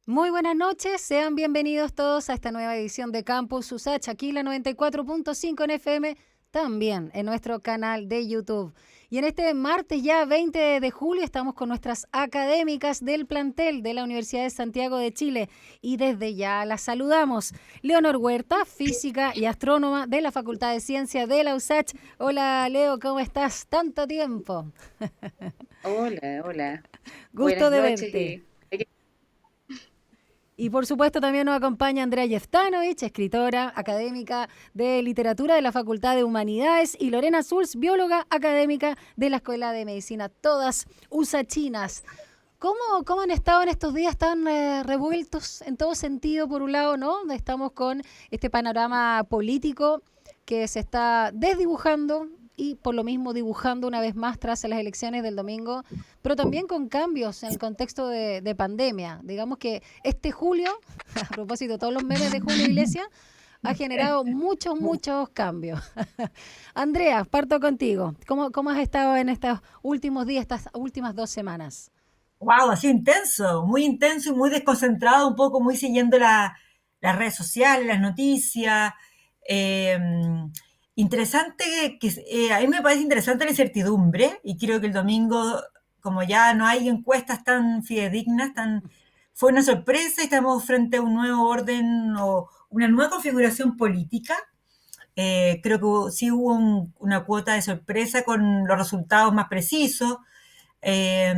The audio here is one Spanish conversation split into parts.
Muy buenas noches, sean bienvenidos todos a esta nueva edición de Campus USACH, aquí la 94.5 en FM, también en nuestro canal de YouTube. Y en este martes ya 20 de julio estamos con nuestras académicas del plantel de la Universidad de Santiago de Chile y desde ya las saludamos. Leonor Huerta, física y astrónoma de la Facultad de Ciencias de la USACH. Hola Leo, ¿cómo estás? Tanto tiempo. Hola, hola. Gusto Buenas de noches verte. y Y por supuesto también nos acompaña Andrea Jeftanovich, escritora académica de literatura de la Facultad de Humanidades, y Lorena Sulz, bióloga académica de la Escuela de Medicina, todas usachinas. ¿Cómo han estado en estos días tan revueltos en todo sentido? Por un lado, ¿no? Estamos con este panorama político que se está desdibujando y por lo mismo dibujando una vez más tras las elecciones del domingo, pero también con cambios en el contexto de pandemia. Digamos que este julio, a propósito de todos los memes de Julio Iglesias, ha generado muchos cambios. Andrea, parto contigo. ¿Cómo has estado en estos últimos días, estas últimas 2 semanas? Wow, ha sido intenso y muy desconcentrado, un poco muy siguiendo las redes sociales, las noticias. Eh, a mí me parece interesante la incertidumbre y creo que el domingo, como ya no hay encuestas tan fidedignas, fue una sorpresa y estamos frente a un nuevo orden o una nueva configuración política. Creo que sí hubo una cuota de sorpresa con los resultados más precisos. Eh,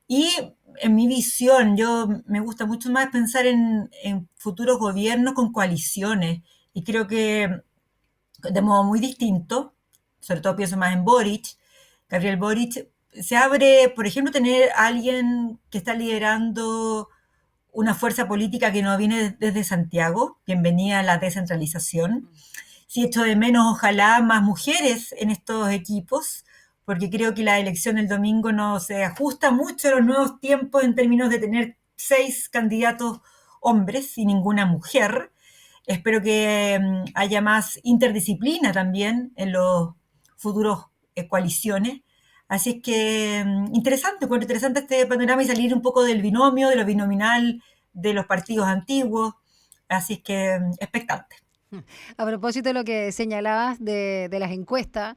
y en mi visión, yo me gusta mucho más pensar en futuros gobiernos con coaliciones. Y creo que de modo muy distinto, sobre todo pienso más en Boric, Gabriel Boric, se abre, por ejemplo, tener a alguien que está liderando una fuerza política que no viene desde Santiago, bienvenida a la descentralización. Sí echo de menos, ojalá, más mujeres en estos equipos, porque creo que la elección del domingo no se ajusta mucho a los nuevos tiempos en términos de tener 6 candidatos hombres y ninguna mujer. Espero que haya más interdisciplina también en los futuros coaliciones. Así es que interesante este panorama y salir un poco del binomio, de lo binominal, de los partidos antiguos. Así es que expectante. A propósito de lo que señalabas de las encuestas,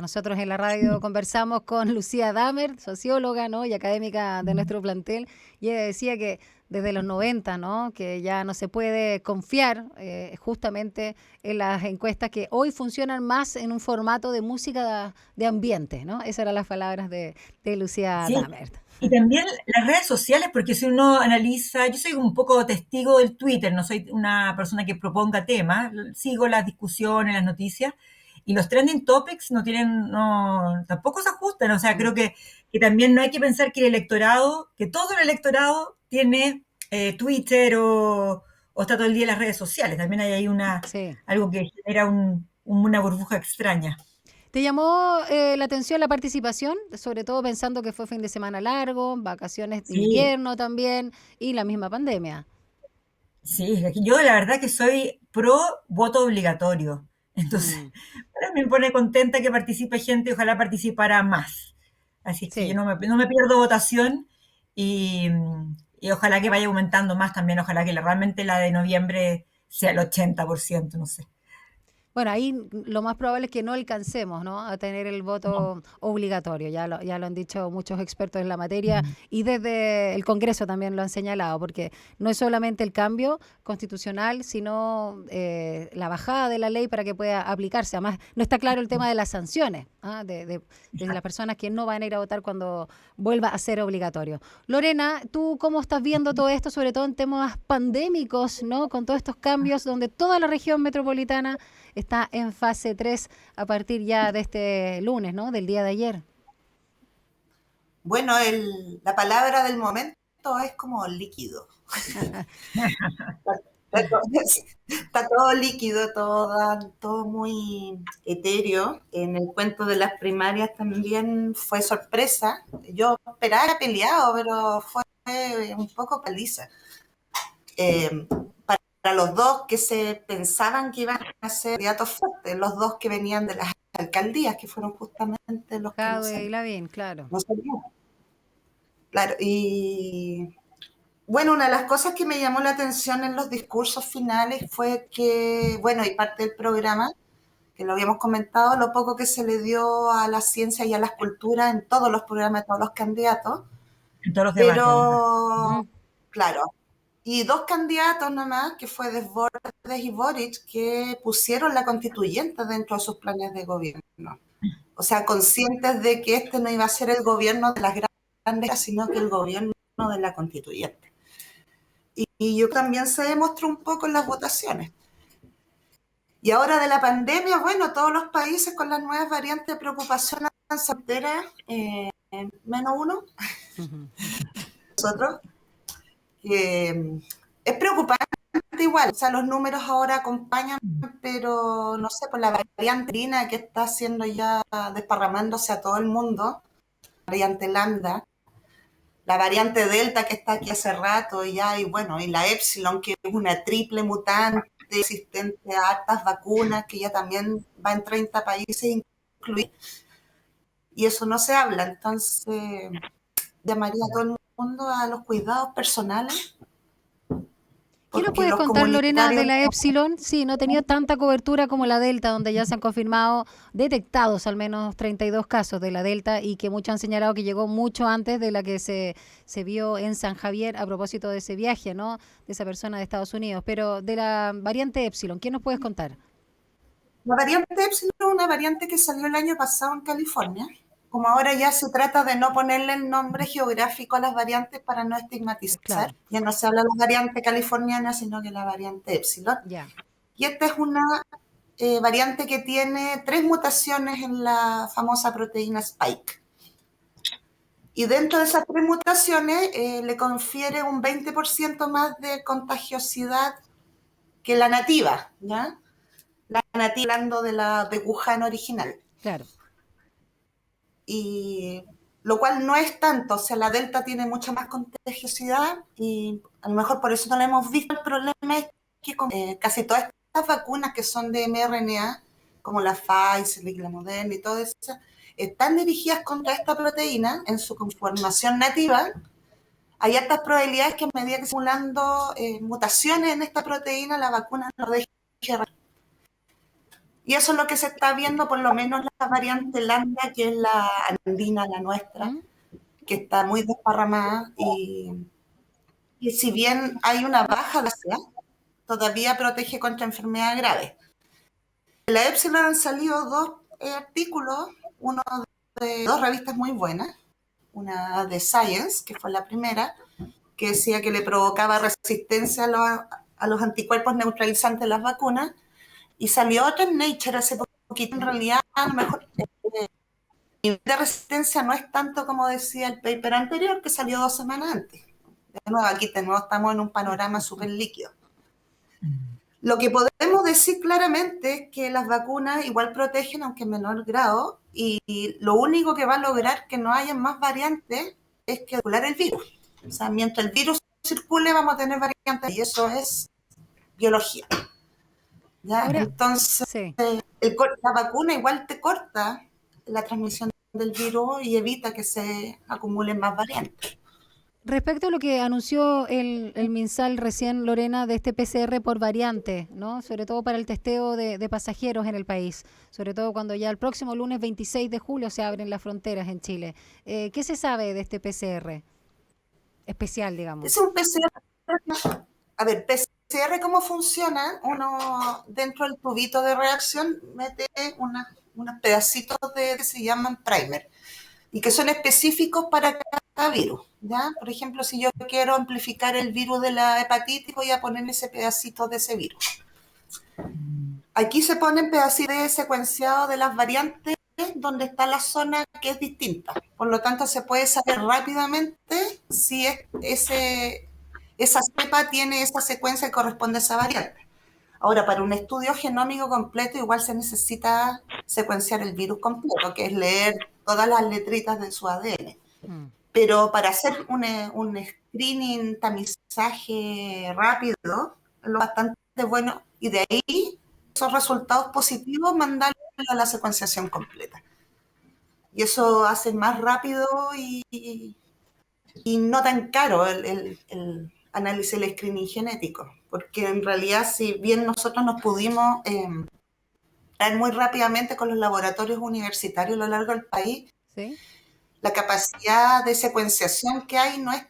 nosotros en la radio conversamos con Lucía Damer, socióloga, ¿no? Y académica de nuestro plantel, y ella decía que desde los 90, ¿no? Que ya no se puede confiar justamente en las encuestas que hoy funcionan más en un formato de música de ambiente, ¿no? Esas eran las palabras de Lucía Sí, Damer. y también las redes sociales, porque si uno analiza, yo soy un poco testigo del Twitter, no soy una persona que proponga temas, sigo las discusiones, las noticias, y los trending topics tampoco se ajustan, o sea, creo que también no hay que pensar que que todo el electorado tiene Twitter o está todo el día en las redes sociales, también hay ahí Sí. algo que genera una burbuja extraña. ¿Te llamó la atención la participación? Sobre todo pensando que fue fin de semana largo, vacaciones de Sí, invierno también y la misma pandemia. sí, yo la verdad que soy pro voto obligatorio. Entonces, Mm, me pone contenta que participe gente, ojalá participara más. Así es que yo sí. no me pierdo votación y, y ojalá que vaya aumentando más también, ojalá que realmente la de noviembre sea el 80%, no sé. Bueno, ahí lo más probable es que no alcancemos, ¿no? A tener el No. voto obligatorio. Ya lo han dicho muchos expertos en la materia y desde el Congreso también lo han señalado, porque no es solamente el cambio constitucional, sino la bajada de la ley para que pueda aplicarse. Además, no está claro el tema de las sanciones, ¿ah? De las personas que no van a ir a votar cuando vuelva a ser obligatorio. Lorena, ¿tú cómo estás viendo todo esto, sobre todo en temas pandémicos, ¿no? Con todos estos cambios donde toda la región metropolitana está en fase 3 a partir ya de este lunes, ¿no? Del día de ayer. Bueno, la palabra del momento es como líquido. Está todo, está todo líquido, todo muy etéreo. En el cuento de las primarias también fue sorpresa. Yo esperaba peleado, pero fue un poco paliza. Eh, para los dos que se pensaban que iban a ser candidatos fuertes, los dos que venían de las alcaldías, que fueron justamente los que Jadwe y Lavín, claro. no salieron. Claro, y Bueno, una de las cosas que me llamó la atención en los discursos finales fue que, bueno, y parte del programa, que lo habíamos comentado, lo poco que se le dio a la ciencia y a las culturas en todos los programas de todos los candidatos, En todos los debates, además. pero, claro, y dos candidatos nomás, que fue Desbordes y Boric, que pusieron la constituyente dentro de sus planes de gobierno. O sea, conscientes de que este no iba a ser el gobierno de las grandes, sino que el gobierno de la constituyente. Y yo también se demostró un poco en las votaciones. Y ahora de la pandemia, bueno, todos los países con las nuevas variantes de preocupación soltera, menos uno, nosotros, que es preocupante igual, o sea, los números ahora acompañan, pero no sé, por la variante Irina que está haciendo ya desparramándose a todo el mundo, la variante Lambda, la variante Delta que está aquí hace rato ya, y bueno, y la Epsilon que es una triple mutante resistente a hartas vacunas que ya también va en 30 países incluidos, y eso no se habla, entonces llamaría a todo el mundo a los cuidados personales. ¿Qué nos Porque puedes los contar, Lorena, de comunitarios, la Epsilon? Sí, no ha tenido tanta cobertura como la Delta, donde ya se han confirmado, detectados al menos 32 casos de la Delta y que muchos han señalado que llegó mucho antes de la que se vio en San Javier a propósito de ese viaje, ¿no? De esa persona de Estados Unidos. Pero de la variante Epsilon, ¿qué nos puedes contar? la variante Epsilon es una variante que salió el año pasado en California. Como ahora ya se trata de no ponerle el nombre geográfico a las variantes para no Claro, estigmatizar, ya no se habla de la variante californiana, sino que la variante Epsilon. ya. Y esta es una variante que tiene 3 mutaciones en la famosa proteína Spike. Y dentro de esas 3 mutaciones le confiere un 20% más de contagiosidad que la nativa, ¿ya? La nativa hablando de la de Wuhan original. Claro. Y lo cual no es tanto, o sea, la Delta tiene mucha más contagiosidad y a lo mejor por eso no la hemos visto. El problema es que casi todas estas vacunas que son de mRNA, como la Pfizer y la Moderna y todas esas, están dirigidas contra esta proteína en su conformación nativa. Hay altas probabilidades que a medida que se simulando mutaciones en esta proteína, la vacuna no deje. Y eso es lo que se está viendo, por lo menos la variante Lambda, que es la andina, la nuestra, que está muy desparramada. Y si bien hay una baja de ACA, todavía protege contra enfermedades graves. En la Epsilon han salido 2 artículos, uno de 2 revistas muy buenas, una de Science, que fue la primera, que decía que le provocaba resistencia a los anticuerpos neutralizantes de las vacunas, y salió otra en Nature hace poquito. En realidad, a lo mejor el nivel de resistencia no es tanto como decía el paper anterior, que salió 2 semanas antes. De nuevo, aquí estamos en un panorama súper líquido. Lo que podemos decir claramente es que las vacunas igual protegen, aunque en menor grado, y lo único que va a lograr que no haya más variantes es que circular el virus. O sea, mientras el virus circule vamos a tener variantes, y eso es biología. ¿Ya? Ahora, Entonces, sí. la vacuna igual te corta la transmisión del virus y evita que se acumulen más variantes. Respecto a lo que anunció el MinSal recién, Lorena, de este PCR por variante, ¿no? Sobre todo para el testeo de pasajeros en el país, sobre todo cuando ya el próximo lunes 26 de julio se abren las fronteras en Chile. ¿Qué se sabe de este PCR especial, digamos? Es un PCR. A ver, PCR, ¿cómo funciona? Uno dentro del tubito de reacción mete unos pedacitos que se llaman primer y que son específicos para cada virus, ¿ya? Por ejemplo, si yo quiero amplificar el virus de la hepatitis, voy a poner ese pedacito de ese virus. Aquí se ponen pedacitos secuenciados de las variantes donde está la zona que es distinta. Por lo tanto, se puede saber rápidamente si esa cepa tiene esa secuencia que corresponde a esa variante. Ahora, para un estudio genómico completo, igual se necesita secuenciar el virus completo, que es leer todas las letritas de su ADN. Pero para hacer un screening, tamizaje rápido, es lo bastante bueno, y de ahí esos resultados positivos mandarlos a la secuenciación completa. Y eso hace más rápido y no tan caro analicé el screening genético, porque en realidad si bien nosotros nos pudimos traer muy rápidamente con los laboratorios universitarios a lo largo del país, ¿Sí? la capacidad de secuenciación que hay no es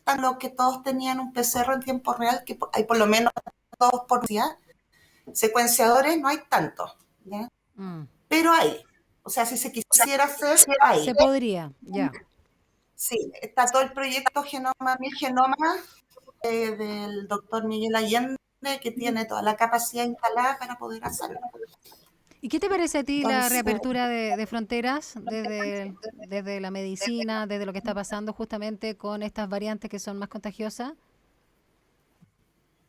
tan lo que todos tenían un PCR en tiempo real, que hay por lo menos 2 por día. Secuenciadores no hay tantos, ¿ya? Pero hay. O sea, si se quisiera hacer, hay. Se podría, ya. Sí, está todo el proyecto Genoma, Mi Genoma, del doctor Miguel Allende, que tiene toda la capacidad instalada para poder hacerlo. ¿Y qué te parece a ti la Entonces, reapertura de fronteras desde la medicina, desde lo que está pasando justamente con estas variantes que son más contagiosas?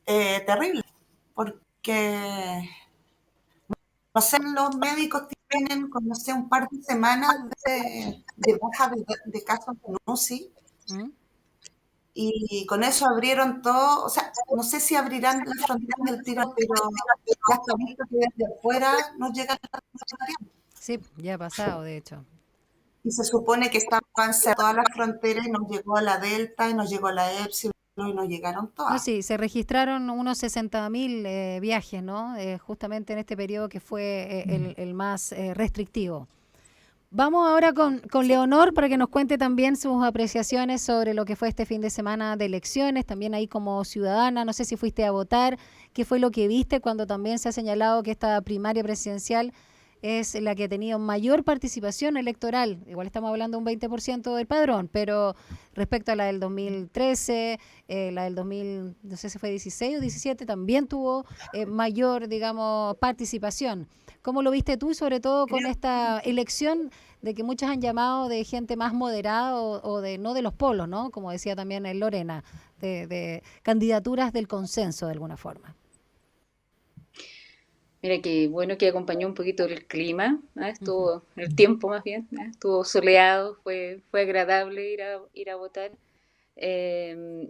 terrible, porque, no sé, los médicos tienen, como no sé, un par de semanas de baja de casos en UCI, ¿Mm? y con eso abrieron todo, o sea, no sé si abrirán las fronteras del tiro, pero ya está visto que desde afuera no llegan las variantes. Sí, ya ha pasado, de hecho. Y se supone que estaban cerradas todas las fronteras y nos llegó la Delta y nos llegó la Epsilon y nos llegaron No, todas. sí, se registraron unos 60.000 viajes, ¿no? Justamente en este periodo que fue el más restrictivo. Vamos ahora con Leonor para que nos cuente también sus apreciaciones sobre lo que fue este fin de semana de elecciones, también ahí como ciudadana, no sé si fuiste a votar, qué fue lo que viste cuando también se ha señalado que esta primaria presidencial es la que ha tenido mayor participación electoral. Igual estamos hablando de un 20% del padrón, pero respecto a la del 2013, la del 2000, no sé si fue 16 o 17, también tuvo mayor, digamos, participación. ¿Cómo lo viste tú, sobre todo con esta elección de que muchos han llamado de gente más moderada o de no de los polos, ¿no? Como decía también Lorena, de candidaturas del consenso de alguna forma? Mira que bueno que acompañó un poquito el clima, ¿ah? Estuvo el tiempo más bien, ¿ah? Estuvo soleado, fue agradable ir a votar. Eh,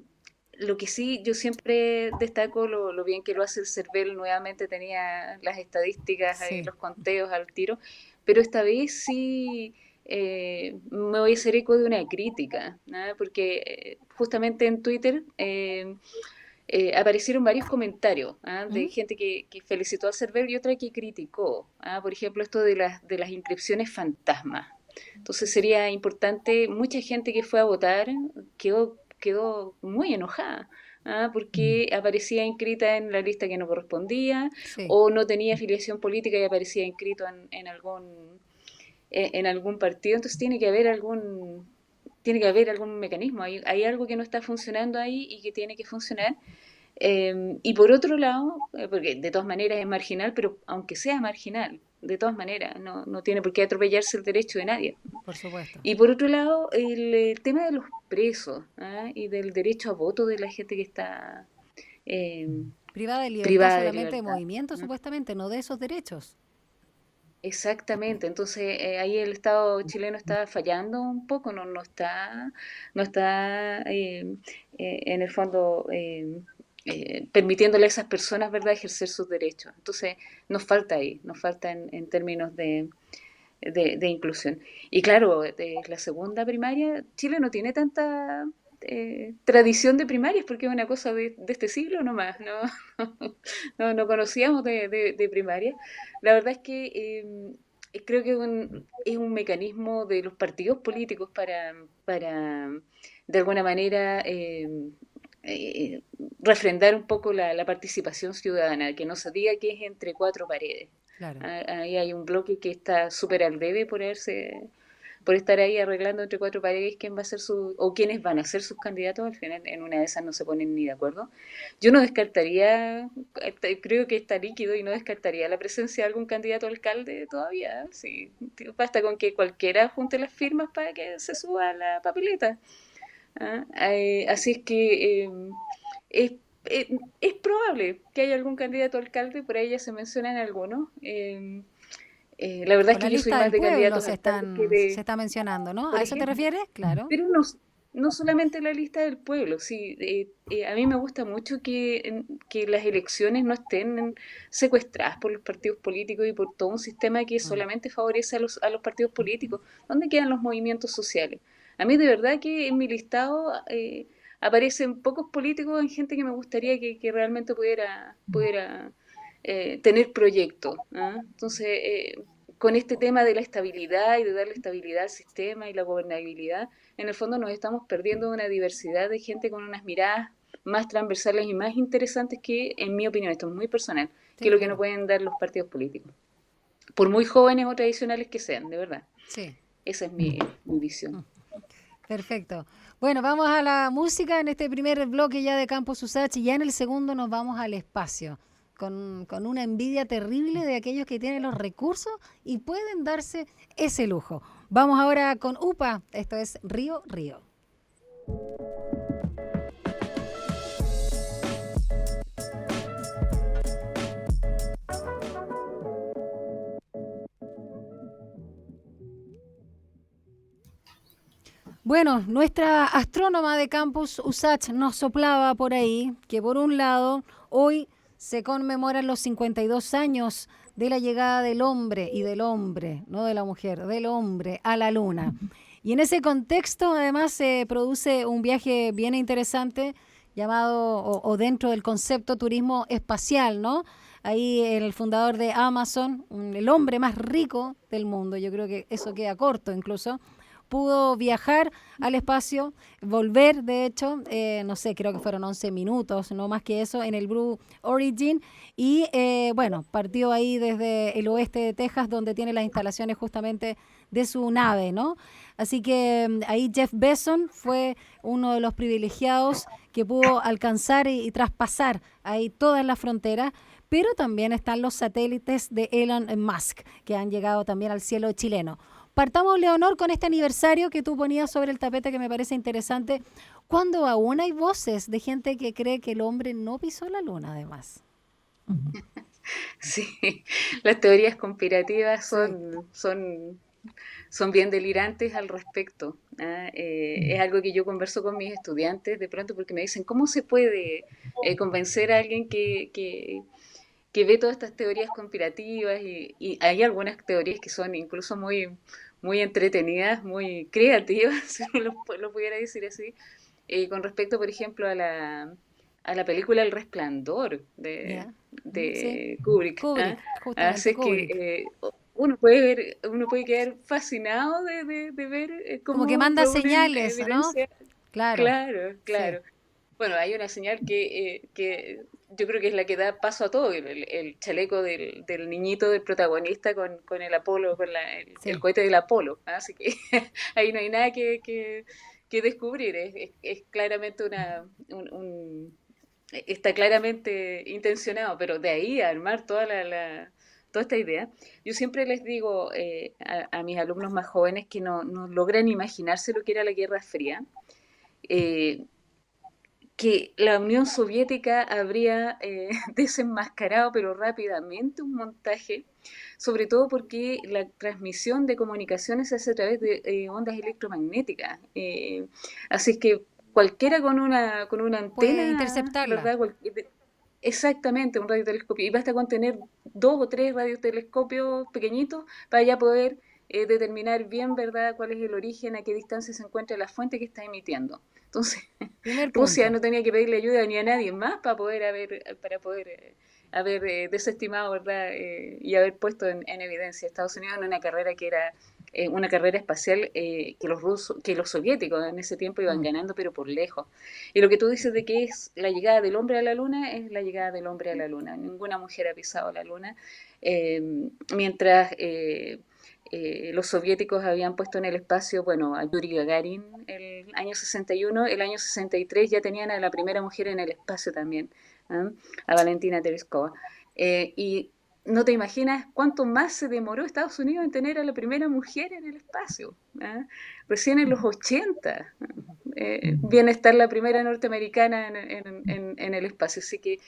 lo que sí, yo siempre destaco lo bien que lo hace el CERVEL, nuevamente tenía las estadísticas, Sí. los conteos al tiro, pero esta vez sí me voy a hacer eco de una crítica, ¿ah? Porque justamente en Twitter aparecieron varios comentarios, ¿ah? De ¿Mm? gente que felicitó al CERVEL y otra que criticó, ¿ah? Por ejemplo, esto de las inscripciones fantasma. Entonces sería importante, mucha gente que fue a votar quedó muy enojada, ¿ah? Porque aparecía inscrita en la lista que no correspondía Sí. o no tenía afiliación política y aparecía inscrito en algún partido. Entonces tiene que haber algún mecanismo, hay algo que no está funcionando ahí y que tiene que funcionar. Y por otro lado, porque de todas maneras es marginal, pero aunque sea marginal, de todas maneras, no tiene por qué atropellarse el derecho de nadie. Por supuesto. Y por otro lado, el tema de los presos, ¿ah? Y del derecho a voto de la gente que está eh, Privada de libertad privada de solamente de libertad, movimiento, ¿no? supuestamente, no de esos derechos. Exactamente, entonces ahí el Estado chileno está fallando un poco, no está en el fondo permitiéndole a esas personas, ¿verdad?, ejercer sus derechos. Entonces nos falta ahí, nos falta en términos de inclusión. Y claro, la segunda primaria, Chile no tiene tanta tradición de primarias porque es una cosa de este siglo nomás, ¿no? No conocíamos de primaria. La verdad es que creo que es un mecanismo de los partidos políticos para de alguna manera, eh, refrendar un poco la participación ciudadana, que no se diga que es entre cuatro paredes. Claro. Ahí hay un bloque que está súper al debe por estar ahí arreglando entre cuatro paredes quién va a ser o quiénes van a ser sus candidatos. Al final en una de esas no se ponen ni de acuerdo. Yo no descartaría, creo que está líquido y no descartaría la presencia de algún candidato a alcalde todavía. Sí, basta con que cualquiera junte las firmas para que se suba a la papeleta. ¿Ah? Así es que es, es probable que haya algún candidato a alcalde, por ahí ya se mencionan algunos. La verdad es Con la que yo soy lista más del de pueblo candidatos a alcaldes que se de, está mencionando, ¿no? ¿A por eso te ejemplo, refieres? Claro. pero no solamente la lista del pueblo, sí, a mí me gusta mucho que las elecciones no estén secuestradas por los partidos políticos y por todo un sistema que Mm. solamente favorece a los partidos políticos. ¿Dónde quedan los movimientos sociales? A mí de verdad que en mi listado aparecen pocos políticos en gente que me gustaría que realmente pudiera tener proyectos. ¿Ah? Entonces, con este tema de la estabilidad y de darle estabilidad al sistema y la gobernabilidad, en el fondo nos estamos perdiendo una diversidad de gente con unas miradas más transversales y más interesantes que, en mi opinión, esto es muy personal, que Sí, lo que no claro. pueden dar los partidos políticos, por muy jóvenes o tradicionales que sean, de verdad. Sí. Esa es mi visión. Perfecto. Bueno, vamos a la música en este primer bloque ya de Campus Usach y ya en el segundo nos vamos al espacio, con una envidia terrible de aquellos que tienen los recursos y pueden darse ese lujo. Vamos ahora con UPA, esto es Río Río. Bueno, nuestra astrónoma de Campus Usach nos soplaba por ahí que por un lado hoy se conmemoran los 52 años de la llegada del hombre y del hombre, no de la mujer, del hombre a la luna. Y en ese contexto además se produce un viaje bien interesante llamado o dentro del concepto turismo espacial, ¿no? Ahí el fundador de Amazon, el hombre más rico del mundo, yo creo que eso queda corto incluso, pudo viajar al espacio, volver, de hecho, no sé, creo que fueron 11 minutos, no más que eso, en el Blue Origin, y bueno, partió ahí desde el oeste de Texas, donde tiene las instalaciones justamente de su nave, ¿no? Así que ahí Jeff Bezos fue uno de los privilegiados que pudo alcanzar y traspasar ahí todas las fronteras, pero también están los satélites de Elon Musk, que han llegado también al cielo chileno. Partamos, Leonor, con este aniversario que tú ponías sobre el tapete que me parece interesante, cuando aún hay voces de gente que cree que el hombre no pisó la luna, además. Sí, las teorías conspirativas Sí. son bien delirantes al respecto. ¿Ah? Es algo que yo converso con mis estudiantes de pronto porque me dicen, ¿cómo se puede convencer a alguien que ve todas estas teorías conspirativas? Y hay algunas teorías que son incluso muy entretenidas, muy creativas, si uno lo pudiera decir así, con respecto, por ejemplo, a la película El Resplandor ¿Ya? Sí. de Kubrick. ¿Ah? Kubrick, justamente Así que Kubrick. uno puede quedar fascinado de ver Como que cómo manda reúnen señales, ¿no? evidencia. Claro, Claro, sí, claro. Bueno, hay una señal que yo creo que es la que da paso a todo, el chaleco del niñito del protagonista con el Apolo, el sí. cohete del Apolo. ¿Ah? Así que ahí no hay nada que descubrir, es claramente está claramente intencionado, pero de ahí a armar toda esta idea, yo siempre les digo a mis alumnos más jóvenes que no logran imaginarse lo que era la Guerra Fría, eh, que la Unión Soviética habría desenmascarado, pero rápidamente, un montaje, sobre todo porque la transmisión de comunicaciones se hace a través de ondas electromagnéticas. Así es que cualquiera con una Puede antena, interceptarla. ¿verdad? Exactamente, un radiotelescopio. Y basta con tener 2 o 3 radiotelescopios pequeñitos para ya poder determinar bien, ¿verdad?, cuál es el origen, a qué distancia se encuentra la fuente que está emitiendo. Entonces, Primer Rusia punto. no tenía que pedirle ayuda ni a nadie más para poder haber desestimado, ¿verdad? Y haber puesto en evidencia a Estados Unidos en una carrera que era una carrera espacial que los soviéticos en ese tiempo iban Mm. ganando, pero por lejos. Y lo que tú dices de que es la llegada del hombre a la luna, es la llegada del hombre a la luna. Ninguna mujer ha pisado la luna. Mientras los soviéticos habían puesto en el espacio, bueno, a Yuri Gagarin el año 61, el año 63 ya tenían a la primera mujer en el espacio también, ¿eh? A Valentina Tereskova. Y no te imaginas cuánto más se demoró Estados Unidos en tener a la primera mujer en el espacio. ¿Eh? Recién en los 80 viene a estar la primera norteamericana en el espacio. Así que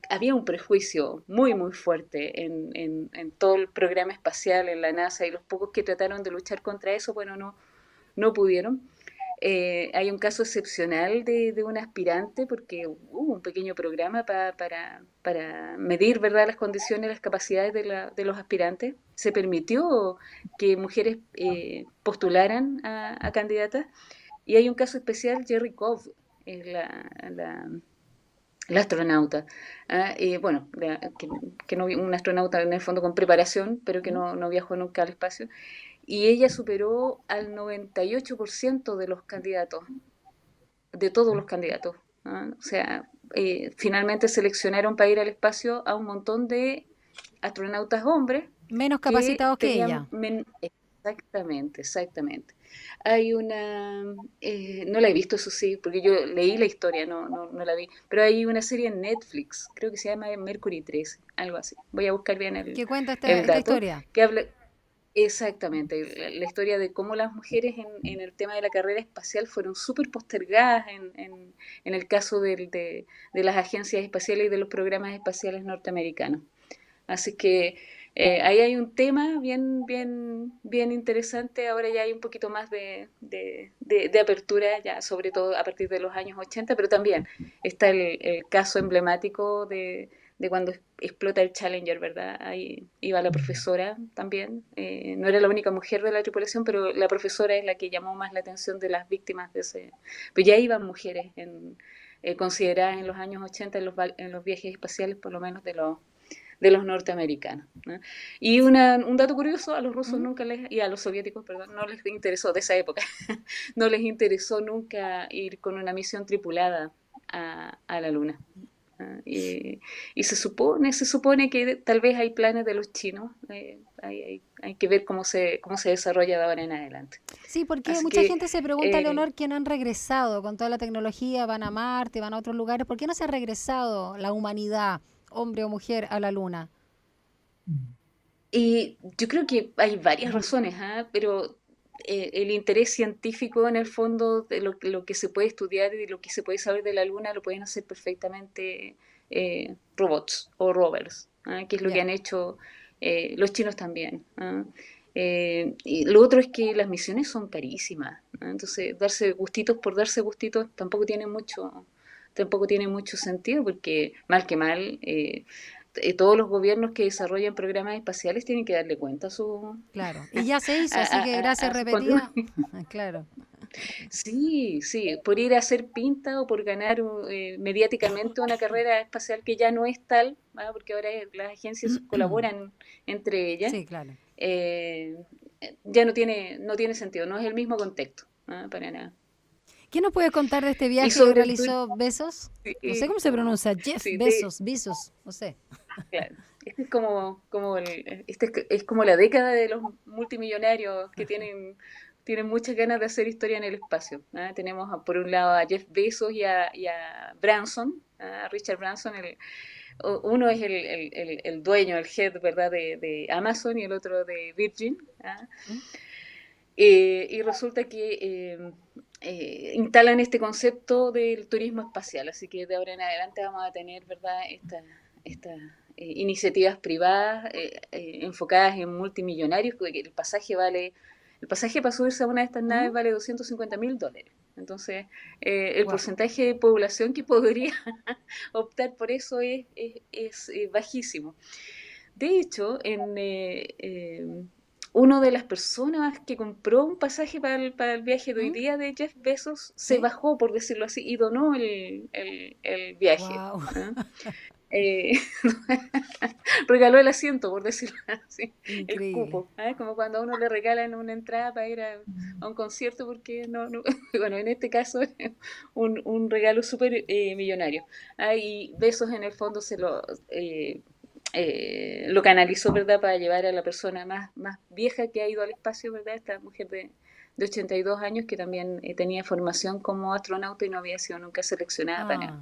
había un prejuicio muy fuerte en todo el programa espacial, en la NASA, y los pocos que trataron de luchar contra eso, bueno, no pudieron. Hay un caso excepcional de un aspirante porque hubo un pequeño programa para medir, ¿verdad?, las condiciones, las capacidades de los aspirantes. Se permitió que mujeres postularan a candidatas, y hay un caso especial, Jerry Cobb, es la astronauta. Bueno, que no, un astronauta en el fondo con preparación, pero que no viajó nunca al espacio. Y ella superó al 98% de los candidatos, de todos los candidatos. O sea, finalmente seleccionaron para ir al espacio a un montón de astronautas hombres Menos que capacitados que tenían... ella. Exactamente. Hay una, no la he visto, eso sí, porque yo leí la historia, no la vi, pero hay una serie en Netflix, creo que se llama Mercury 13, algo así. Voy a buscar bien ¿Qué cuenta el esta dato, historia? que habla exactamente la historia de cómo las mujeres en el tema de la carrera espacial fueron súper postergadas en el caso de las agencias espaciales y de los programas espaciales norteamericanos. Así que ahí hay un tema bien interesante. Ahora ya hay un poquito más de apertura, ya sobre todo a partir de los años 80, pero también está el caso emblemático de cuando explota el Challenger, ¿verdad? Ahí iba la profesora también. No era la única mujer de la tripulación, pero la profesora es la que llamó más la atención de las víctimas de ese. Pero ya iban mujeres consideradas en los años 80 en los viajes espaciales, por lo menos de los norteamericanos, ¿no? Y un dato curioso, a los rusos nunca y a los soviéticos, perdón, no les interesó, de esa época, no les interesó nunca ir con una misión tripulada a la Luna. Y se supone que tal vez hay planes de los chinos, hay que ver cómo se desarrolla de ahora en adelante. Sí, porque Así mucha que, gente se pregunta, Leonor, que no han regresado con toda la tecnología, van a Marte, van a otros lugares, ¿por qué no se ha regresado la humanidad, hombre o mujer, a la Luna? y yo creo que hay varias razones, pero el interés científico en el fondo de lo que se puede estudiar y de lo que se puede saber de la Luna lo pueden hacer perfectamente robots o rovers, que es lo que Ya. han hecho los chinos también. Y lo otro es que las misiones son carísimas, entonces darse gustitos por darse gustitos tampoco tiene mucho sentido, porque mal que mal todos los gobiernos que desarrollan programas espaciales tienen que darle cuenta Claro, y ya se hizo, así que gracias a sus repetida. Claro. Sí, por ir a hacer pinta o por ganar mediáticamente una carrera espacial que ya no es tal, porque ahora las agencias colaboran entre ellas, Sí, claro. eh, ya no tiene sentido, no es el mismo contexto, para nada. ¿Qué nos puedes contar de este Y viaje que sobre el turismo, realizó Bezos? No sé cómo se pronuncia, Jeff sí, Bezos, no sé. claro. Este es es como la década de los multimillonarios que tienen muchas ganas de hacer historia en el espacio. Tenemos por un lado a Jeff Bezos y a Branson, a Richard Branson. Uno es el dueño, el head, ¿verdad?, de Amazon, y el otro de Virgin. Y resulta que instalan este concepto del turismo espacial, así que de ahora en adelante vamos a tener, ¿verdad?, estas iniciativas privadas enfocadas en multimillonarios, porque el pasaje para subirse a una de estas naves vale $250.000. Entonces, el Wow. porcentaje de población que podría optar por eso es bajísimo. De hecho, una de las personas que compró un pasaje para el viaje de hoy día de Jeff Bezos se ¿Sí? bajó, por decirlo así, y donó el viaje. Wow. Eh, regaló el asiento, por decirlo así, el Increíble. cupo, como cuando a uno le regalan una entrada para ir a un concierto, porque bueno, en este caso un regalo súper millonario. Y Besos en el fondo lo canalizó, ¿verdad?, para llevar a la persona más vieja que ha ido al espacio, ¿verdad?, esta mujer de 82 años que también tenía formación como astronauta y no había sido nunca seleccionada Ah,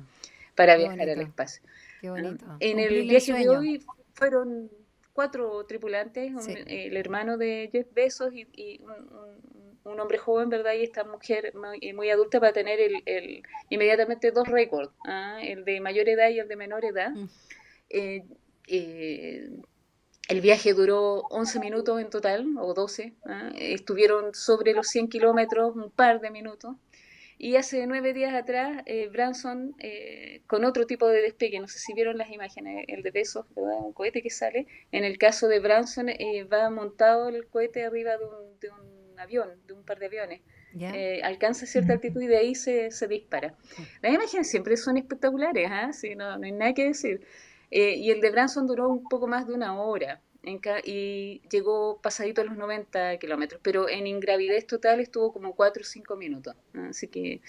para qué viajar al bonito, espacio. qué bonito. En el Cumplirle el viaje de sueño. hoy fueron 4 tripulantes, Sí. el hermano de Jeff Bezos y un hombre joven, ¿verdad? Y esta mujer muy adulta para tener inmediatamente 2 récords, el de mayor edad y el de menor edad. Mm. Eh, eh, el viaje duró 11 minutos en total, o 12. Estuvieron sobre los 100 kilómetros un par de minutos. Y hace 9 días atrás, Branson, con otro tipo de despegue, no sé si vieron las imágenes, el de Bezos, ¿verdad?, un cohete que sale. En el caso de Branson, va montado el cohete arriba de un avión, de un par de aviones. ¿Ya? alcanza cierta altitud y de ahí se dispara. Las imágenes siempre son espectaculares, ¿ah? Sí, no hay nada que decir. Y el de Branson duró un poco más de una hora y llegó pasadito a los 90 kilómetros, pero en ingravidez total estuvo como 4 o 5 minutos. ¿Ah? Así que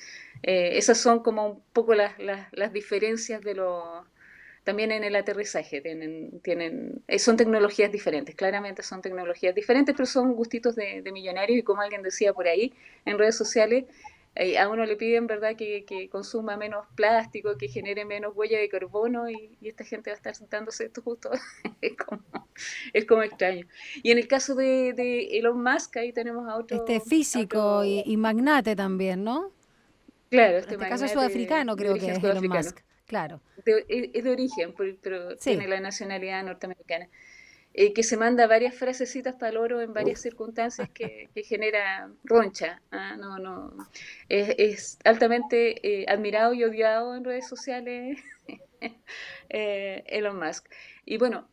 esas son como un poco las diferencias de los... También en el aterrizaje son tecnologías diferentes, claramente son tecnologías diferentes, pero son gustitos de millonarios y como alguien decía por ahí en redes sociales, a uno le piden, ¿verdad?, que consuma menos plástico, que genere menos huella de carbono y esta gente va a estar dándose esto justo. es, como, es como extraño. Y en el caso de Elon Musk, ahí tenemos a Físico otro, y magnate también, ¿no? claro, En este este caso es magnate sudafricano, de creo que origen es Elon sudafricano. Musk. Claro. Es de origen, pero tiene Sí. la nacionalidad norteamericana. Que se manda varias frasecitas para el oro en varias circunstancias que genera roncha. ¿Ah? Es altamente admirado y odiado en redes sociales Elon Musk. Y bueno,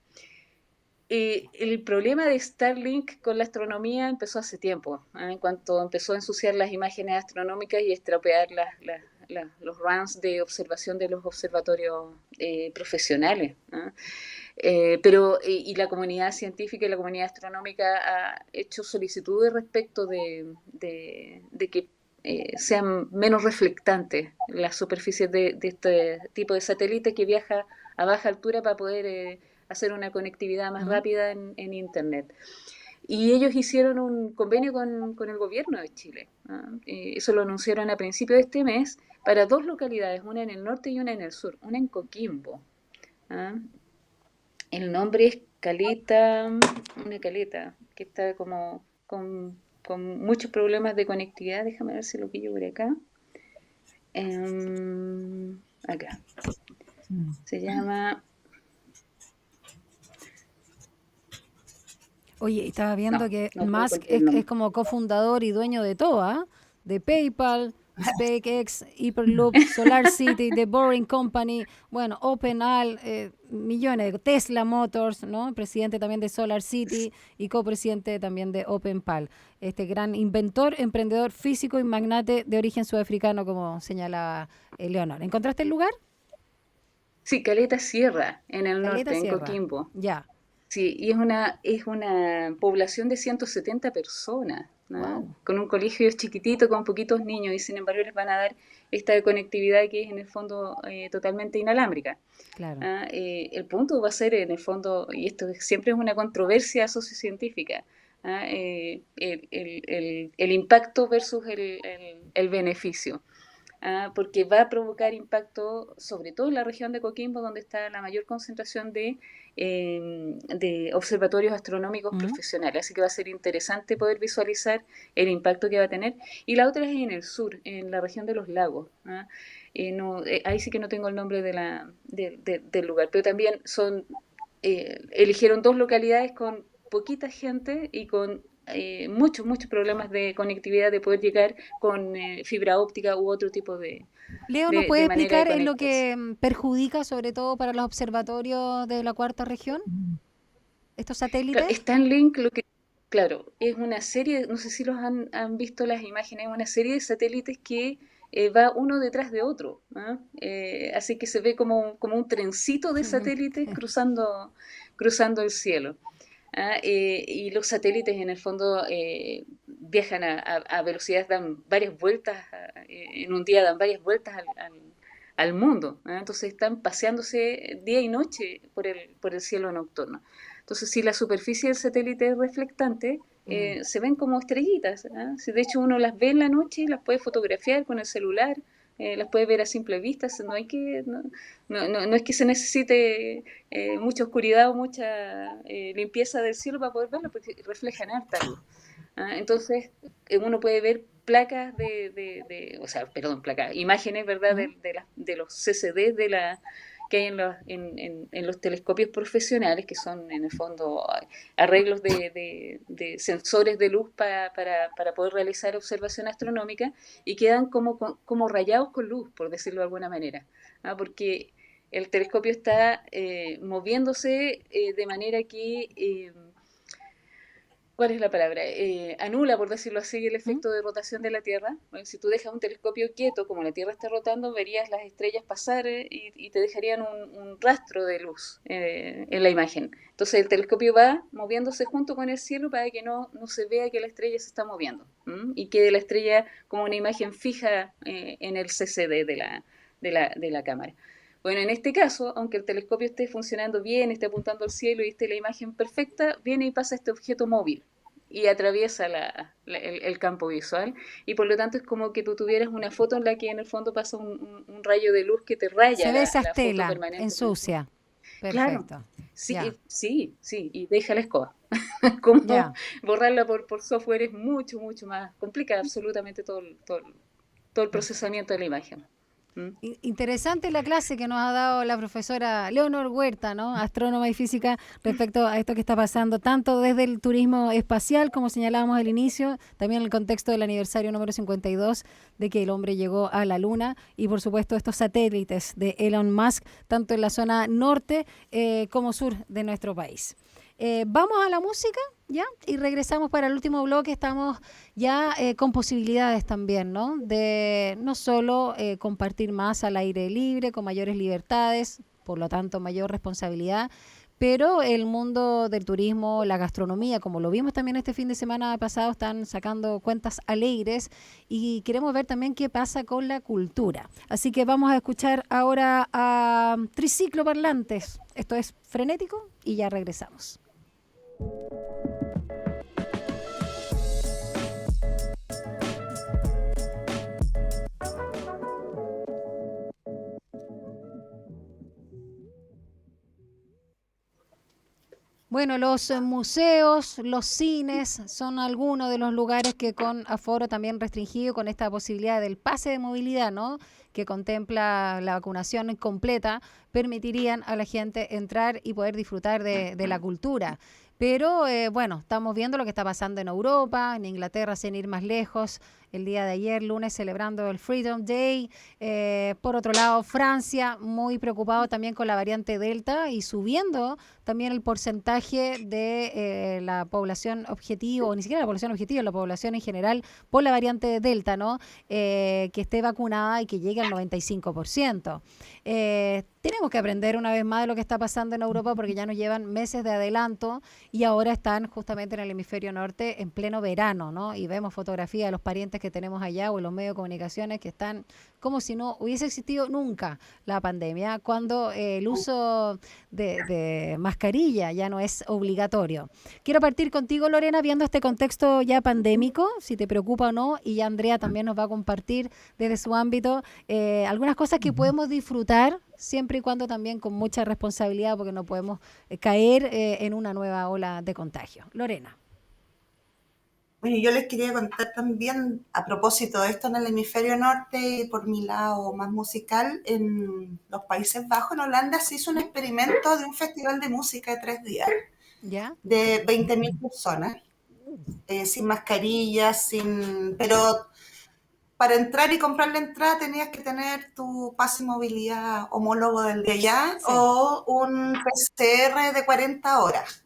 el problema de Starlink con la astronomía empezó hace tiempo, ¿ah? En cuanto empezó a ensuciar las imágenes astronómicas y estropear los runs de observación de los observatorios profesionales. ¿Ah? Y la comunidad científica y la comunidad astronómica ha hecho solicitudes respecto de que sean menos reflectantes las superficies de este tipo de satélite que viaja a baja altura para poder hacer una conectividad más Ujú. rápida en Internet. Y ellos hicieron un convenio con el gobierno de Chile. ¿Ah? Eso lo anunciaron a principios de este mes para 2 localidades, una en el norte y una en el sur, una en Coquimbo. ¿Ah? El nombre es una caleta que está como con muchos problemas de conectividad. Déjame ver si lo pillo por acá. Acá. Se llama... Oye, estaba viendo que No puedo Musk encontrar el es nombre. como cofundador y dueño de todo, ¿ah? De PayPal, SpaceX, Hyperloop, SolarCity, The Boring Company, bueno, OpenAI, millones, Tesla Motors, ¿no? Presidente también de SolarCity y copresidente también de OpenPal. Este gran inventor, emprendedor físico y magnate de origen sudafricano, como señalaba Leonor. ¿Encontraste el lugar? Sí, Caleta Sierra, en el Caleta norte, en Sierra. Coquimbo. Ya. Sí, y es una población de 170 personas, ¿no? Wow. Con un colegio chiquitito, con poquitos niños, y sin embargo les van a dar esta conectividad que es en el fondo totalmente inalámbrica. Claro. ¿Ah? El punto va a ser en el fondo, y esto siempre es una controversia sociocientífica, ¿ah? El impacto versus el beneficio. Porque va a provocar impacto sobre todo en la región de Coquimbo, donde está la mayor concentración de observatorios astronómicos Ujú. profesionales. Así que va a ser interesante poder visualizar el impacto que va a tener. Y la otra es en el sur, en la región de los lagos. No, ahí sí que no tengo el nombre del lugar, pero también eligieron 2 localidades con poquita gente y con muchos problemas de conectividad, de poder llegar con fibra óptica u otro tipo Leo, ¿nos puede de manera de explicar en lo conectarse. que perjudica sobre todo para los observatorios de la cuarta región, estos Claro, satélites? Starlink, claro, es una serie, no sé si han visto las imágenes, es una serie de satélites que va uno detrás de otro. ¿Ah? Así que se ve como un trencito de satélites cruzando el cielo. Y los satélites en el fondo viajan a velocidades, dan varias vueltas, en un día dan varias vueltas al mundo. Entonces están paseándose día y noche por el cielo nocturno. Entonces si la superficie del satélite es reflectante, Mm. se ven como estrellitas. Si de hecho uno las ve en la noche, las puede fotografiar con el celular, las puede ver a simple vista, no es que se necesite mucha oscuridad o mucha limpieza del cielo para poder verlo, porque reflejan harta luz. Entonces, uno puede ver placas o sea, perdón, placas, imágenes, ¿verdad?, ¿Mm? de los CCD que hay en los telescopios profesionales, que son en el fondo arreglos de sensores de luz para poder realizar observación astronómica, y quedan como rayados con luz, por decirlo de alguna manera, porque el telescopio está moviéndose de manera que ¿Cuál es la palabra? Anula, por decirlo así, el efecto de rotación de la Tierra. Bueno, si tú dejas un telescopio quieto, como la Tierra está rotando, verías las estrellas pasar y te dejarían un rastro de luz en la imagen. Entonces el telescopio va moviéndose junto con el cielo para que no se vea que la estrella se está moviendo. Y quede la estrella como una imagen fija en el CCD de la cámara. Bueno, en este caso, aunque el telescopio esté funcionando bien, esté apuntando al cielo y esté la imagen perfecta, viene y pasa este objeto móvil y atraviesa el campo visual, y por lo tanto es como que tú tuvieras una foto en la que en el fondo pasa un rayo de luz que te raya Se ve esa la foto estela, permanentemente. ensucia. Claro, Perfecto. Ya, sí, sí, sí, y deja la escoba. Como ya. borrarla por software es mucho, mucho más complicado, absolutamente todo el procesamiento de la imagen. ¿Mm? Interesante la clase que nos ha dado la profesora Leonor Huerta, ¿no? Astrónoma y física, respecto a esto que está pasando, tanto desde el turismo espacial, como señalábamos al inicio, también en el contexto del aniversario número 52 de que el hombre llegó a la Luna, y por supuesto estos satélites de Elon Musk, tanto en la zona norte como sur de nuestro país. Vamos a la música, ¿ya? Y regresamos para el último bloque. Estamos ya con posibilidades también, ¿no? De no solo compartir más al aire libre, con mayores libertades, por lo tanto mayor responsabilidad, pero el mundo del turismo, la gastronomía, como lo vimos también este fin de semana pasado, están sacando cuentas alegres, y queremos ver también qué pasa con la cultura. Así que vamos a escuchar ahora a Triciclo Parlantes. Esto es Frenético y ya regresamos. Bueno, los museos, los cines son algunos de los lugares que con aforo también restringido, con esta posibilidad del pase de movilidad, ¿no? Que contempla la vacunación completa, permitirían a la gente entrar y poder disfrutar de la cultura. Pero bueno, estamos viendo lo que está pasando en Europa, en Inglaterra, sin ir más lejos, el día de ayer, lunes, celebrando el Freedom Day. Por otro lado, Francia, muy preocupado también con la variante Delta y subiendo también el porcentaje de la población objetivo, o ni siquiera la población objetivo, la población en general, por la variante Delta, ¿no? Que esté vacunada y que llegue al 95%. Tenemos que aprender una vez más de lo que está pasando en Europa, porque ya nos llevan meses de adelanto y ahora están justamente en el hemisferio norte en pleno verano, ¿no? Y vemos fotografías de los parientes que tenemos allá o en los medios de comunicaciones que están como si no hubiese existido nunca la pandemia, cuando el uso de mascarilla ya no es obligatorio. Quiero partir contigo, Lorena, viendo este contexto ya pandémico, si te preocupa o no, y ya Andrea también nos va a compartir desde su ámbito algunas cosas que podemos disfrutar, siempre y cuando también con mucha responsabilidad, porque no podemos caer en una nueva ola de contagio. Lorena. Bueno, yo les quería contar también, a propósito de esto en el hemisferio norte y por mi lado más musical, en los Países Bajos, en Holanda, se hizo un experimento de un festival de música de 3 días, ¿Ya? de 20.000 personas, sin mascarillas, pero para entrar y comprar la entrada tenías que tener tu pase de movilidad homólogo del de allá, Sí. o un PCR de 40 horas.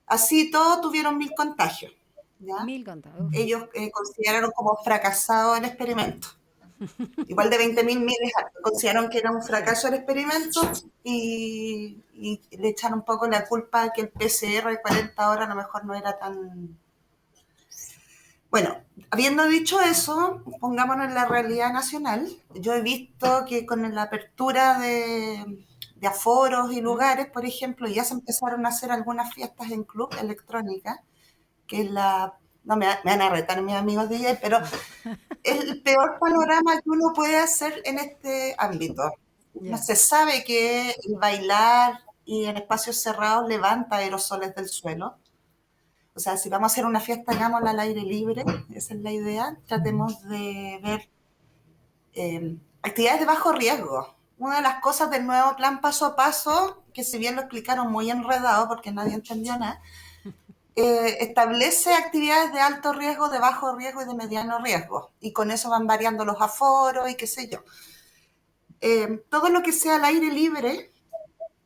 Así todos tuvieron 1.000 contagios, ¿ya? 1000 contagios. Ellos consideraron como fracasado el experimento. Igual de 20.000 miles, consideraron que era un fracaso el experimento, y le echaron un poco la culpa a que el PCR de 40 horas a lo mejor no era tan... Bueno, habiendo dicho eso, pongámonos en la realidad nacional. Yo he visto que con la apertura de aforos y lugares, por ejemplo, ya se empezaron a hacer algunas fiestas en club electrónica, que es la... No, me van a retar mis amigos de DJ, pero es el peor panorama que uno puede hacer en este ámbito. No Ya. se sabe que el bailar y en espacios cerrados levanta aerosoles del suelo. O sea, si vamos a hacer una fiesta, hagámosla al aire libre, esa es la idea. Tratemos de ver actividades de bajo riesgo. Una de las cosas del nuevo plan paso a paso, que si bien lo explicaron muy enredado porque nadie entendió nada, establece actividades de alto riesgo, de bajo riesgo y de mediano riesgo. Y con eso van variando los aforos y qué sé yo. Todo lo que sea al aire libre,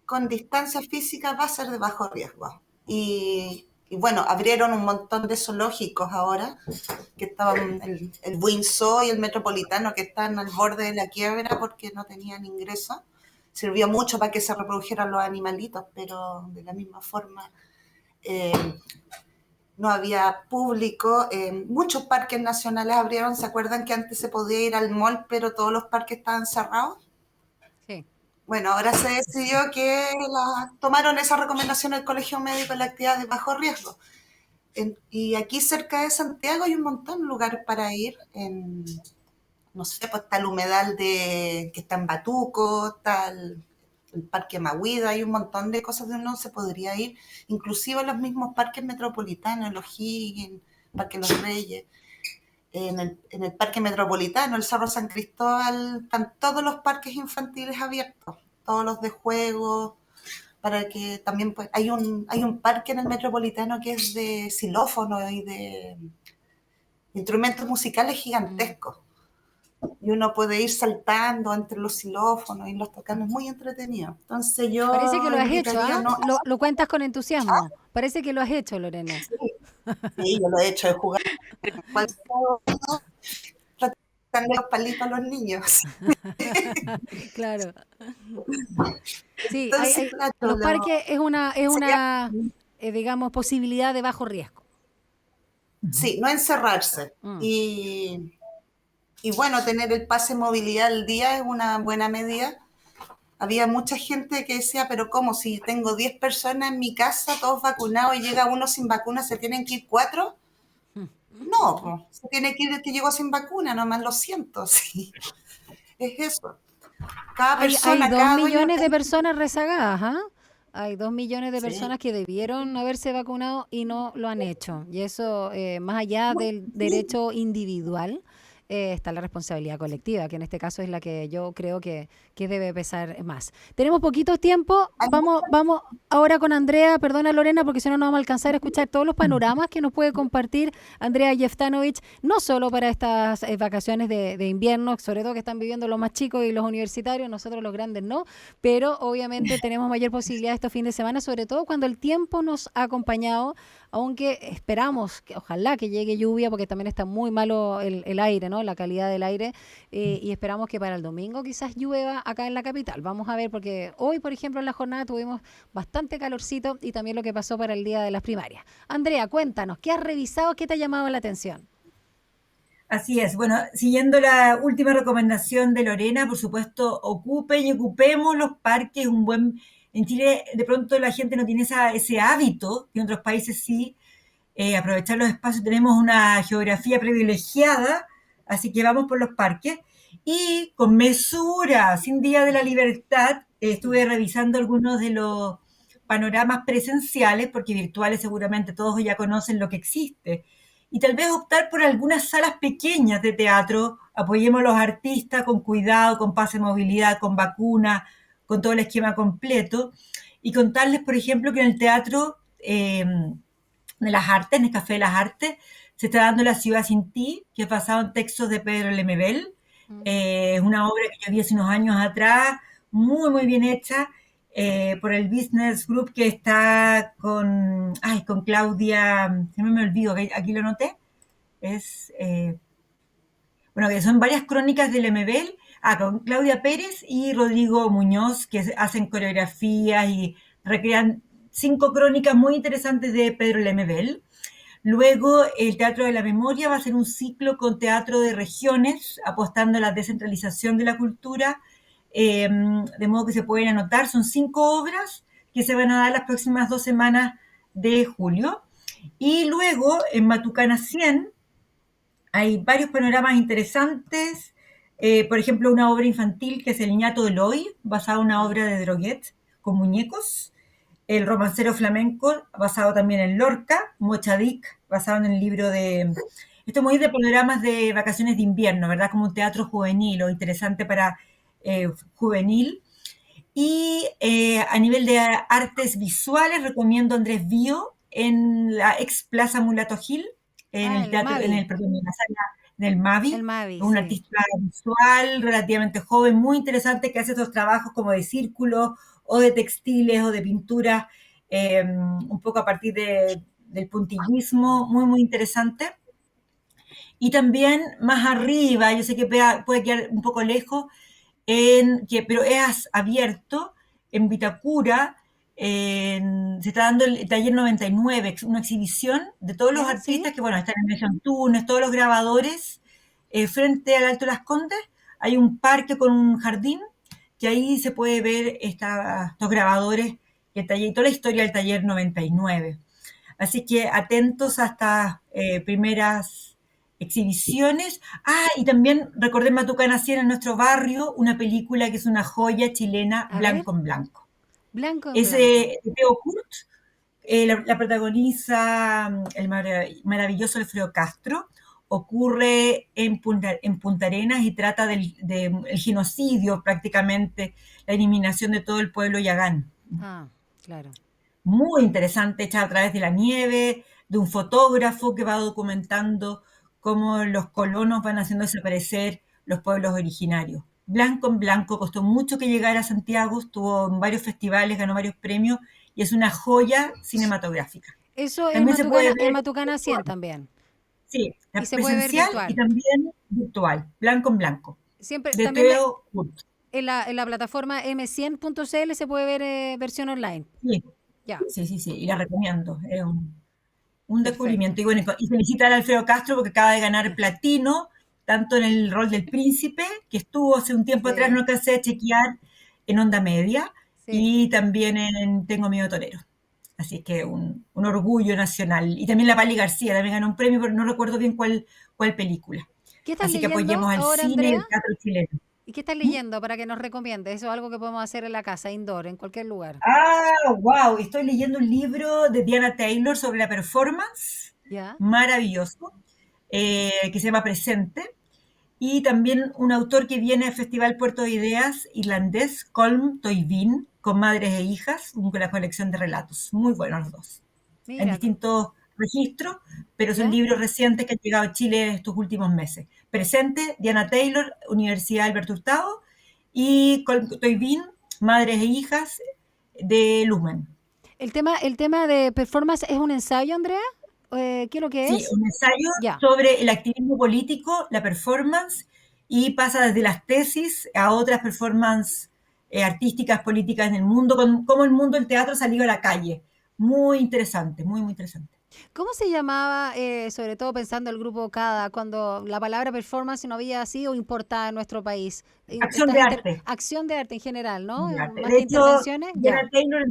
con distancia física, va a ser de bajo riesgo. Y y bueno, abrieron un montón de zoológicos ahora, que estaban el Windsor y el Metropolitano, que están al borde de la quiebra porque no tenían ingresos. Sirvió mucho para que se reprodujeran los animalitos, pero de la misma forma eh, no había público. Muchos parques nacionales abrieron. ¿Se acuerdan que antes se podía ir al mall, pero todos los parques estaban cerrados? Sí. Bueno, ahora se decidió que tomaron esa recomendación del Colegio Médico en la actividad de bajo riesgo. Y aquí cerca de Santiago hay un montón de lugares para ir. No sé, pues está el humedal que está en Batuco, está el Parque Mahuida, hay un montón de cosas donde uno se podría ir, inclusive los mismos parques metropolitanos, los Higgins, Parque Los Reyes. En el Parque Metropolitano, el Cerro San Cristóbal, están todos los parques infantiles abiertos, todos los de juego, para que también pues, hay un parque en el Metropolitano que es de xilófono y de instrumentos musicales gigantescos. Y uno puede ir saltando entre los xilófonos y los tocando, es muy entretenido. Entonces yo Parece que lo has hecho, invitaría, ¿ah? ¿no? Lo cuentas con entusiasmo. Parece que lo has hecho, Lorena. Sí, yo lo he hecho, de jugar tratando los palitos a los niños. Claro. Sí, Entonces, claro, los parques es una digamos, posibilidad de bajo riesgo. sí, no encerrarse. Y bueno, tener el pase movilidad al día es una buena medida. Había mucha gente que decía, pero ¿cómo? Si tengo 10 personas en mi casa, todos vacunados, y llega uno sin vacuna, ¿se tienen que ir 4? No, pues, se tiene que ir el que llegó sin vacuna, nomás lo siento, sí. Es eso. Cada persona, hay 2 cada dueño millones de personas rezagadas, ¿ah? Hay 2 millones de sí. personas que debieron haberse vacunado y no lo han hecho. Y eso, más allá del derecho individual, está la responsabilidad colectiva, que en este caso es la que yo creo que debe pesar más. Tenemos poquito tiempo. Vamos ahora con Andrea. Perdona, Lorena, porque si no, no vamos a alcanzar a escuchar todos los panoramas que nos puede compartir Andrea Jeftanovich, no solo para estas vacaciones de invierno, sobre todo que están viviendo los más chicos y los universitarios, nosotros los grandes no, pero obviamente tenemos mayor posibilidad estos fines de semana, sobre todo cuando el tiempo nos ha acompañado, aunque esperamos, ojalá que llegue lluvia, porque también está muy malo el aire, ¿no? La calidad del aire, y esperamos que para el domingo quizás llueva acá en la capital. Vamos a ver, porque hoy, por ejemplo, en la jornada tuvimos bastante calorcito y también lo que pasó para el día de las primarias. Andrea, cuéntanos, ¿qué has revisado? ¿Qué te ha llamado la atención? Así es. Bueno, siguiendo la última recomendación de Lorena, por supuesto, ocupen y ocupemos los parques. En Chile, de pronto, la gente no tiene ese hábito, que en otros países sí, aprovechar los espacios. Tenemos una geografía privilegiada, así que vamos por los parques. Y con mesura, sin Día de la Libertad, estuve revisando algunos de los panoramas presenciales, porque virtuales seguramente todos ya conocen lo que existe. Y tal vez optar por algunas salas pequeñas de teatro, apoyemos a los artistas con cuidado, con pase de movilidad, con vacuna, con todo el esquema completo, y contarles, por ejemplo, que en el Teatro de las Artes, en el Café de las Artes, se está dando La Ciudad Sin Ti, que es basado en textos de Pedro Lemebel. Es una obra que yo vi hace unos años atrás, muy, muy bien hecha, por el Business Group, que está con Claudia, se me olvidó, aquí lo noté, bueno, que son varias crónicas de Lemebel, con Claudia Pérez y Rodrigo Muñoz, que hacen coreografías y recrean 5 crónicas muy interesantes de Pedro Lemebel. Luego, el Teatro de la Memoria va a ser un ciclo con teatro de regiones, apostando a la descentralización de la cultura, de modo que se pueden anotar. Son 5 obras que se van a dar las próximas 2 semanas de julio. Y luego, en Matucana 100, hay varios panoramas interesantes. Por ejemplo, una obra infantil que es El Ñato de Loy, basada en una obra de Droguet con muñecos. El romancero flamenco, basado también en Lorca. Mochadik, basado en el libro de... Esto es muy de panoramas de vacaciones de invierno, ¿verdad? Como un teatro juvenil o interesante para juvenil. Y a nivel de artes visuales, recomiendo Andrés Bío en la ex Plaza Mulato Gil, en el teatro, Mavi. en la sala del Mavi. El Mavi, Un sí. artista visual relativamente joven, muy interesante, que hace estos trabajos como de círculos o de textiles o de pintura, un poco a partir de del puntillismo, muy, muy interesante. Y también más arriba, yo sé que puede quedar un poco lejos, pero es abierto en Vitacura. Se está dando el taller 99, una exhibición de todos los ¿Ya? artistas ¿Sí? que, bueno, están en Mesa Antunes, todos los grabadores. Frente al Alto de las Condes hay un parque con un jardín, que ahí se puede ver estos grabadores y toda la historia del taller 99. Así que atentos a estas primeras exhibiciones. Y también recordé Matucana 100 en nuestro barrio, una película que es una joya chilena, A ver, Blanco en Blanco. blanco en Es blanco. de Teo Kurt, la protagoniza el maravilloso Alfredo Castro. Ocurre en Punta Arenas y trata del genocidio, prácticamente, la eliminación de todo el pueblo yagán. Ah, claro. Muy interesante, hecha a través de la nieve, de un fotógrafo que va documentando cómo los colonos van haciendo desaparecer los pueblos originarios. Blanco en Blanco, costó mucho que llegara a Santiago, estuvo en varios festivales, ganó varios premios y es una joya cinematográfica. Eso También se puede En ver Matucana 100 virtual, también. sí, Y se puede ver presencial y virtual. también virtual, Blanco en Blanco, Siempre, de también Teo Kurt. en la plataforma m100.cl se puede ver versión online. Sí, Ya, sí, y la recomiendo, es un perfecto. descubrimiento. Y bueno, y felicitar a Alfredo Castro porque acaba de ganar platino, tanto en el rol del príncipe, que estuvo hace un tiempo atrás, no Sí, alcancé a chequear, en Onda Media, sí. y también en Tengo Miedo Torero. Así que un orgullo nacional. Y también la Pali García también ganó un premio, pero no recuerdo bien cuál película. ¿Qué estás Así que leyendo apoyemos al ahora, cine y Andrea? al teatro chileno. ¿Y qué estás ¿Mm? leyendo para que nos recomiendes? Eso es algo que podemos hacer en la casa, indoor, en cualquier lugar. Wow, estoy leyendo un libro de Diana Taylor sobre la performance, ¿Ya? maravilloso, que se llama Presente. Y también un autor que viene al Festival Puerto de Ideas irlandés, Colm Toibin, con madres e hijas, una colección de relatos. Muy buenos los dos. En Mira, distintos registros, pero son ¿ya? libros recientes que han llegado a Chile en estos últimos meses. Presente, Diana Taylor, Universidad Alberto Hurtado, y Colm Toibin, madres e hijas, de Lumen. El tema de performance es un ensayo, Andrea. ¿Qué es lo que Sí, es? un ensayo Ya. sobre el activismo político, la performance, y pasa desde las tesis a otras performances artísticas, políticas en el mundo, con cómo el mundo del teatro ha salido a la calle. Muy interesante, muy, muy interesante. ¿Cómo se llamaba, sobre todo pensando el grupo CADA, cuando la palabra performance no había sido importada en nuestro país? Acción de arte. Acción de arte en general, ¿no? De arte. Más De que hecho, intervenciones, Diana ya. Taylor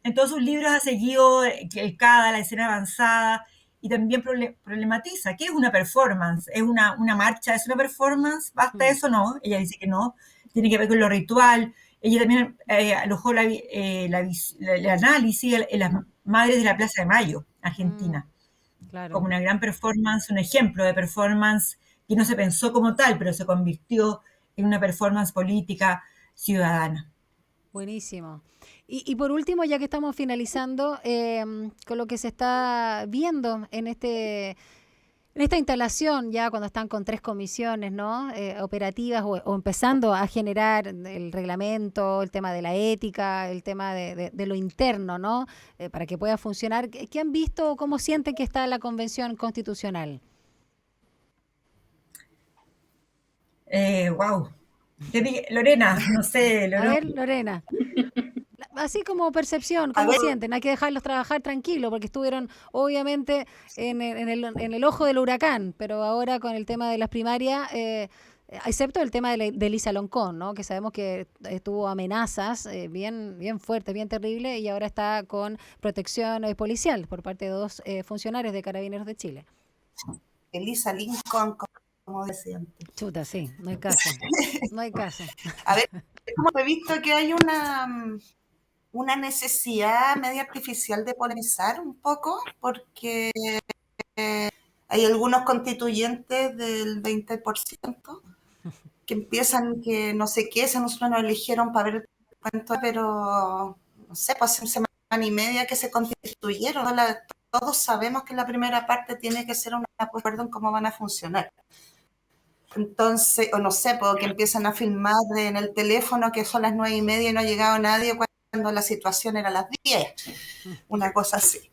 en todos sus libros ha seguido el CADA, la escena avanzada, y también problematiza. ¿Qué es una performance? ¿Es una marcha? ¿Es una performance? ¿Basta Mm, eso? No. Ella dice que no. Tiene que ver con lo ritual. Ella también alojó el análisis en las madres de la Plaza de Mayo, mm, Argentina, claro. como una gran performance, un ejemplo de performance que no se pensó como tal, pero se convirtió en una performance política ciudadana. Buenísimo. Y por último, ya que estamos finalizando, con lo que se está viendo en esta instalación, ya cuando están con tres comisiones, ¿no? Operativas o empezando a generar el reglamento, el tema de la ética, el tema de lo interno, ¿no? Para que pueda funcionar. ¿Qué han visto o cómo sienten que está la convención constitucional? Wow. Lorena, no sé, A Lorena. ver, Lorena. Así como percepción, A ¿cómo ver, sienten? Hay que dejarlos trabajar tranquilo porque estuvieron obviamente en el ojo del huracán, pero ahora con el tema de las primarias, excepto el tema de Elisa Loncón, ¿no? Que sabemos que tuvo amenazas bien fuertes, bien terribles, y ahora está con protección policial por parte de dos funcionarios de Carabineros de Chile. Elisa Lincoln, como decía antes. Chuta, sí, no hay caso. No hay caso. A ver, hemos visto que hay una necesidad media artificial de polemizar un poco, porque hay algunos constituyentes del 20% que empiezan que no sé qué, se nos eligieron para ver cuánto, pero no sé, pues hace semana y media que se constituyeron. Todos sabemos que la primera parte tiene que ser un acuerdo en cómo van a funcionar. Entonces, o no sé, porque empiezan a filmar en el teléfono que son las 9:30 y no ha llegado nadie cuando la situación era las 10, una cosa así.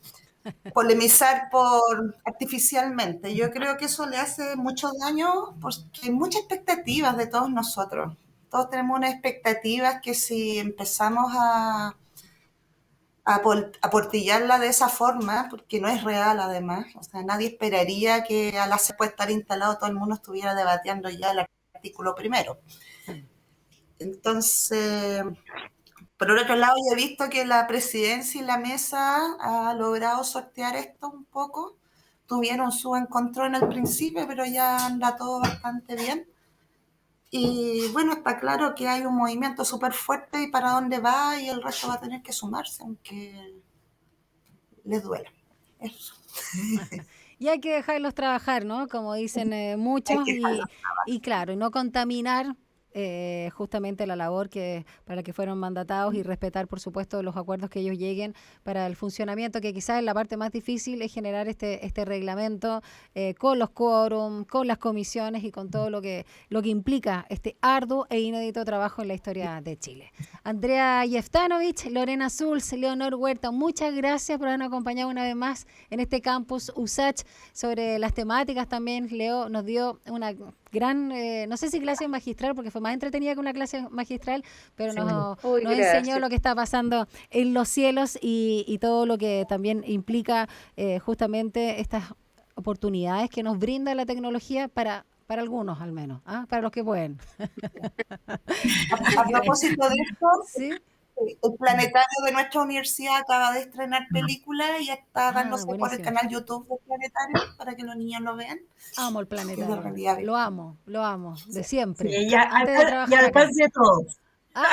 polemizar artificialmente. Yo creo que eso le hace mucho daño porque hay muchas expectativas de todos nosotros. Todos tenemos unas expectativas que si empezamos a portillarla de esa forma, porque no es real además, o sea, nadie esperaría que al hacer puede estar instalado todo el mundo estuviera debatiendo ya el artículo primero. Entonces, por otro lado, yo he visto que la presidencia y la mesa ha logrado sortear esto un poco. Tuvieron su encontrón al principio, pero ya anda todo bastante bien. Y bueno, está claro que hay un movimiento súper fuerte y para dónde va y el resto va a tener que sumarse, aunque les duela. Eso. Y hay que dejarlos trabajar, ¿no? Como dicen muchos, y claro, y no contaminar justamente la labor para la que fueron mandatados y respetar, por supuesto, los acuerdos que ellos lleguen para el funcionamiento, que quizás es la parte más difícil, es generar este reglamento con los quórum, con las comisiones y con todo lo que implica este arduo e inédito trabajo en la historia de Chile. Andrea Jeftanovich, Lorena Sulz, Leonor Huerta, muchas gracias por habernos acompañado una vez más en este campus USACH sobre las temáticas. También Leo nos dio una gran, no sé si clase magistral, porque fue más entretenida que una clase magistral, pero nos enseñó lo que está pasando en los cielos y todo lo que también implica justamente estas oportunidades que nos brinda la tecnología para algunos al menos, para los que pueden. A propósito de esto, ¿sí? El planetario de nuestra universidad acaba de estrenar película y está dándose por el canal YouTube del planetario para que los niños lo vean. Amo el planetario, lo amo, de siempre. Sí, y al alcance de todos.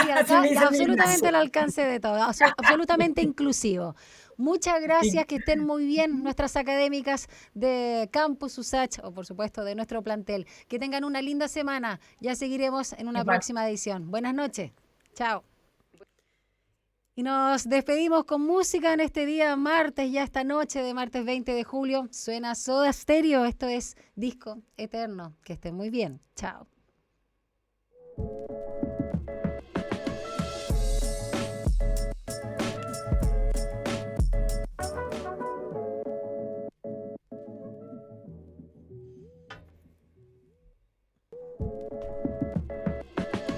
Y absolutamente al alcance de todos, absolutamente inclusivo. Muchas gracias, que estén muy bien nuestras académicas de Campus USACH o por supuesto de nuestro plantel. Que tengan una linda semana, ya seguiremos en una próxima edición. Buenas noches, chao. Y nos despedimos con música en este día martes, ya esta noche de martes 20 de julio. Suena Soda Stereo, esto es Disco Eterno. Que estén muy bien, chao.